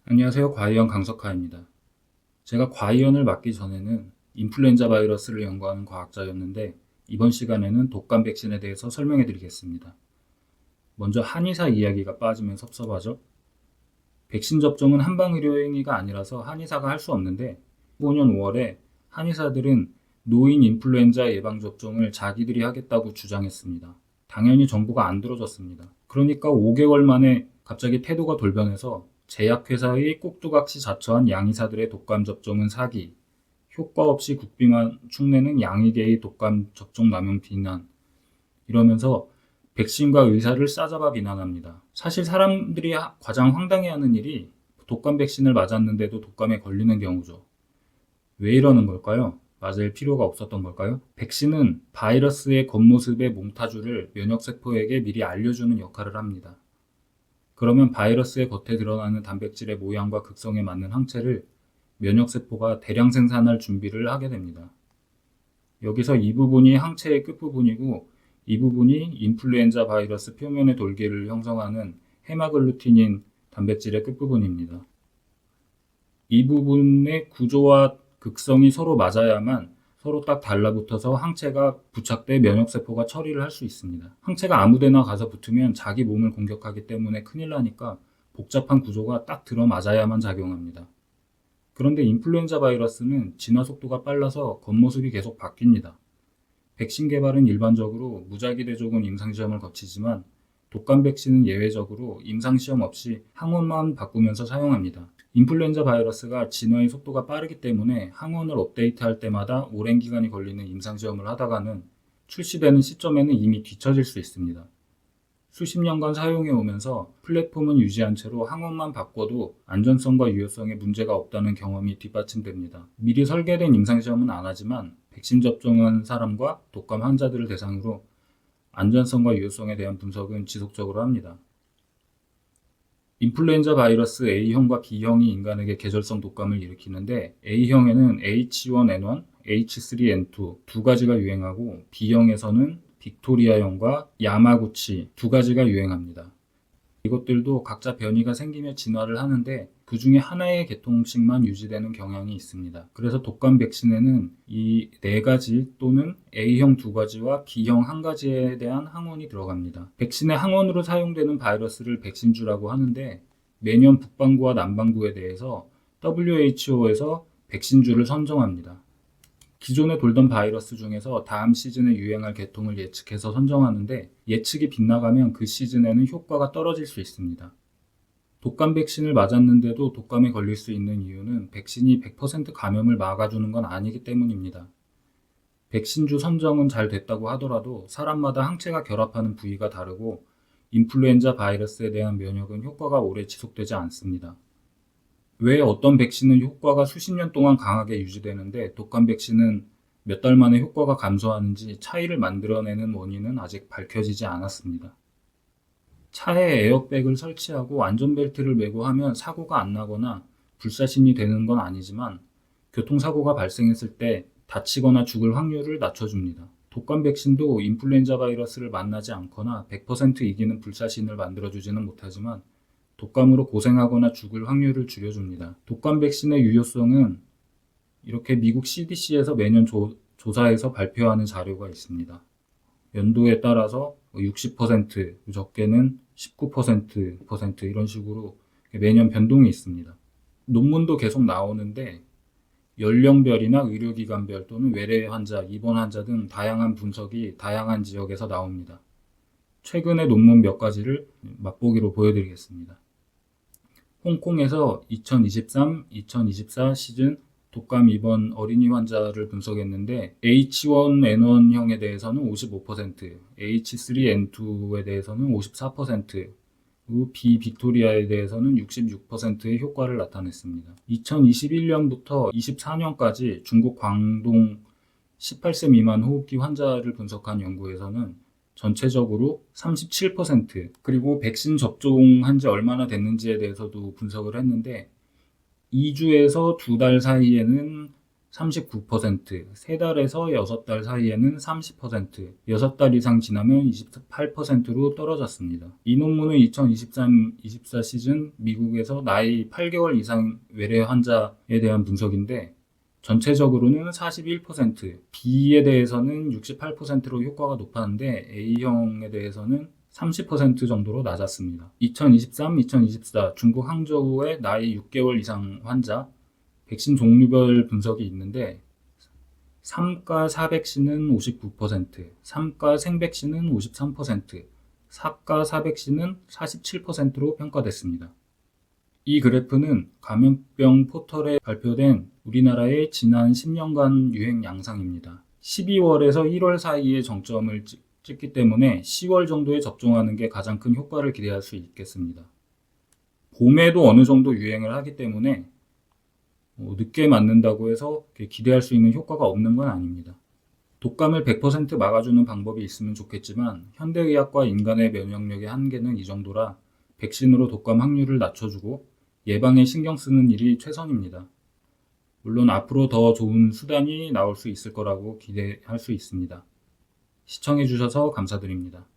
안녕하세요. 과이언 강석하입니다. 제가 과이언을 맡기 전에는 인플루엔자 바이러스를 연구하는 과학자였는데 이번 시간에는 독감 백신에 대해서 설명해 드리겠습니다. 먼저 한의사 이야기가 빠지면 섭섭하죠? 백신 접종은 한방의료 행위가 아니라서 한의사가 할 수 없는데 2015년 5월에 한의사들은 노인 인플루엔자 예방접종을 자기들이 하겠다고 주장했습니다. 당연히 정부가 안 들어줬습니다. 그러니까 5개월 만에 갑자기 태도가 돌변해서 제약회사의 꼭두각시 자처한 양의사들의 독감 접종은 사기, 효과 없이 국비만 축내는 양의계의 독감 접종 남용 비난, 이러면서 백신과 의사를 싸잡아 비난합니다. 사실 사람들이 가장 황당해하는 일이 독감 백신을 맞았는데도 독감에 걸리는 경우죠. 왜 이러는 걸까요? 맞을 필요가 없었던 걸까요? 백신은 바이러스의 겉모습의 몽타주를 면역세포에게 미리 알려주는 역할을 합니다. 그러면 바이러스의 겉에 드러나는 단백질의 모양과 극성에 맞는 항체를 면역세포가 대량 생산할 준비를 하게 됩니다. 여기서 이 부분이 항체의 끝부분이고 이 부분이 인플루엔자 바이러스 표면의 돌기를 형성하는 헤마글루티닌 단백질의 끝부분입니다. 이 부분의 구조와 극성이 서로 맞아야만 서로 딱 달라붙어서 항체가 부착돼 면역세포가 처리를 할 수 있습니다. 항체가 아무데나 가서 붙으면 자기 몸을 공격하기 때문에 큰일 나니까 복잡한 구조가 딱 들어맞아야만 작용합니다. 그런데 인플루엔자 바이러스는 진화 속도가 빨라서 겉모습이 계속 바뀝니다. 백신 개발은 일반적으로 무작위 대조군 임상시험을 거치지만 독감 백신은 예외적으로 임상시험 없이 항원만 바꾸면서 사용합니다. 인플루엔자 바이러스가 진화의 속도가 빠르기 때문에 항원을 업데이트할 때마다 오랜 기간이 걸리는 임상시험을 하다가는 출시되는 시점에는 이미 뒤처질 수 있습니다. 수십 년간 사용해 오면서 플랫폼은 유지한 채로 항원만 바꿔도 안전성과 유효성에 문제가 없다는 경험이 뒷받침됩니다. 미리 설계된 임상시험은 안 하지만 백신 접종한 사람과 독감 환자들을 대상으로 안전성과 유효성에 대한 분석은 지속적으로 합니다. 인플루엔자 바이러스 A형과 B형이 인간에게 계절성 독감을 일으키는데 A형에는 H1N1, H3N2 두 가지가 유행하고 B형에서는 빅토리아형과 야마구치 두 가지가 유행합니다. 이것들도 각자 변이가 생기며 진화를 하는데 그 중에 하나의 계통씩만 유지되는 경향이 있습니다. 그래서 독감 백신에는 이 네 가지 또는 A형 두 가지와 B형 한 가지에 대한 항원이 들어갑니다. 백신의 항원으로 사용되는 바이러스를 백신주라고 하는데 매년 북반구와 남반구에 대해서 WHO에서 백신주를 선정합니다. 기존에 돌던 바이러스 중에서 다음 시즌에 유행할 계통을 예측해서 선정하는데 예측이 빗나가면 그 시즌에는 효과가 떨어질 수 있습니다. 독감 백신을 맞았는데도 독감에 걸릴 수 있는 이유는 백신이 100% 감염을 막아주는 건 아니기 때문입니다. 백신주 선정은 잘 됐다고 하더라도 사람마다 항체가 결합하는 부위가 다르고 인플루엔자 바이러스에 대한 면역은 효과가 오래 지속되지 않습니다. 왜 어떤 백신은 효과가 수십 년 동안 강하게 유지되는데 독감 백신은 몇 달 만에 효과가 감소하는지 차이를 만들어내는 원인은 아직 밝혀지지 않았습니다. 차에 에어백을 설치하고 안전벨트를 매고 하면 사고가 안 나거나 불사신이 되는 건 아니지만 교통사고가 발생했을 때 다치거나 죽을 확률을 낮춰줍니다. 독감 백신도 인플루엔자 바이러스를 만나지 않거나 100% 이기는 불사신을 만들어주지는 못하지만 독감으로 고생하거나 죽을 확률을 줄여줍니다. 독감 백신의 유효성은 이렇게 미국 CDC에서 매년 조사해서 발표하는 자료가 있습니다. 연도에 따라서 60%, 적게는 19%, 이런 식으로 매년 변동이 있습니다. 논문도 계속 나오는데 연령별이나 의료기관별 또는 외래 환자, 입원 환자 등 다양한 분석이 다양한 지역에서 나옵니다. 최근의 논문 몇 가지를 맛보기로 보여드리겠습니다. 홍콩에서 2023-2024 시즌 독감 입원 어린이 환자를 분석했는데 H1N1형에 대해서는 55%, H3N2에 대해서는 54%, B 빅토리아에 대해서는 66%의 효과를 나타냈습니다. 2021년부터 24년까지 중국 광동 18세 미만 호흡기 환자를 분석한 연구에서는 전체적으로 37%, 그리고 백신 접종한 지 얼마나 됐는지에 대해서도 분석을 했는데 2주에서 2달 사이에는 39%, 3달에서 6달 사이에는 30%, 6달 이상 지나면 28%로 떨어졌습니다. 이 논문은 2023-24 시즌 미국에서 나이 8개월 이상 외래 환자에 대한 분석인데 전체적으로는 41%, B에 대해서는 68%로 효과가 높았는데 A형에 대해서는 30% 정도로 낮았습니다. 2023-2024 중국 항저우의 나이 6개월 이상 환자 백신 종류별 분석이 있는데 3가 4백신은 59%, 3가 생백신은 53%, 4가 4백신은 47%로 평가됐습니다. 이 그래프는 감염병 포털에 발표된 우리나라의 지난 10년간 유행 양상입니다. 12월에서 1월 사이에 정점을 찍기 때문에 10월 정도에 접종하는 게 가장 큰 효과를 기대할 수 있겠습니다. 봄에도 어느 정도 유행을 하기 때문에 늦게 맞는다고 해서 기대할 수 있는 효과가 없는 건 아닙니다. 독감을 100% 막아주는 방법이 있으면 좋겠지만 현대의학과 인간의 면역력의 한계는 이 정도라 백신으로 독감 확률을 낮춰주고 예방에 신경 쓰는 일이 최선입니다. 물론 앞으로 더 좋은 수단이 나올 수 있을 거라고 기대할 수 있습니다. 시청해 주셔서 감사드립니다.